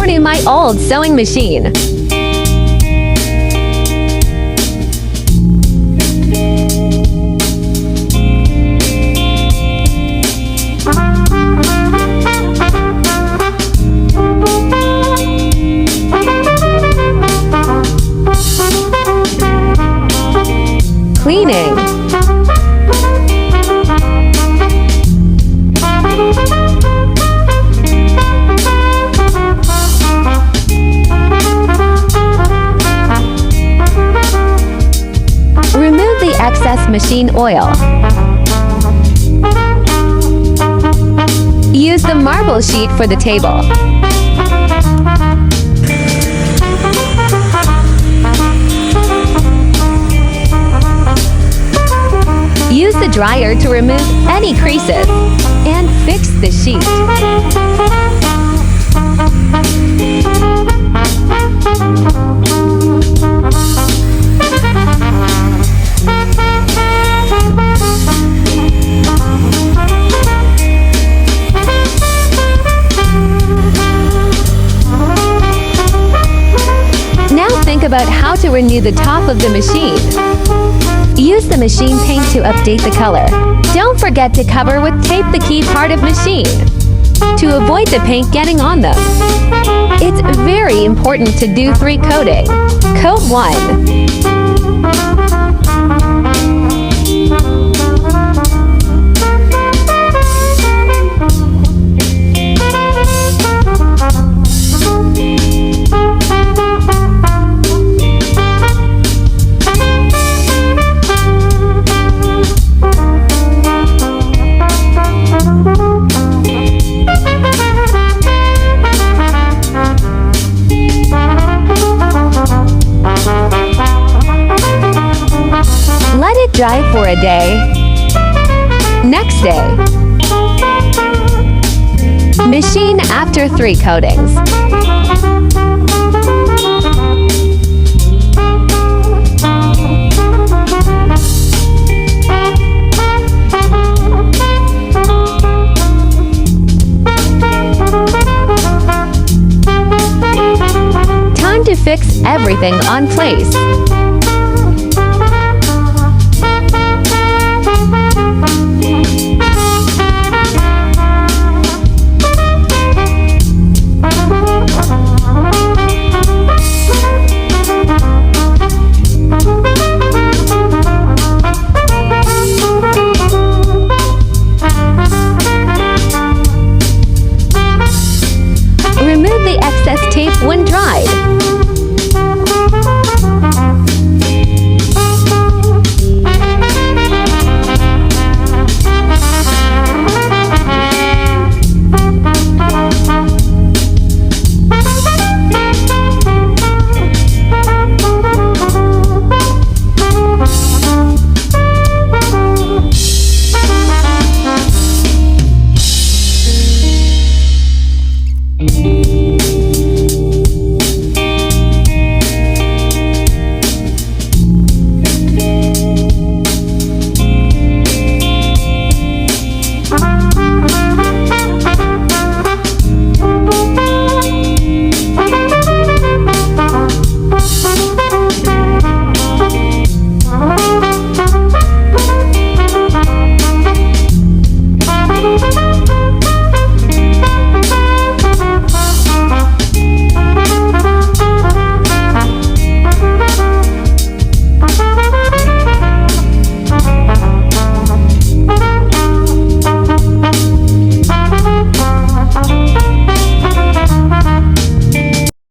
to my old sewing machine. Cleaning. Remove the excess machine oil. Use the marble sheet for the table. Use the dryer to remove any creases and fix the sheet. Now think about how to renew the top of the machine. Use the machine paint to update the color. Don't forget to cover with tape the key part of machine to avoid the paint getting on them. It's very important to do 3 coating. Coat 1. Let it dry for a day. Next day. Machine after 3 coatings. Time to fix everything on place. Remove the excess tape when dried.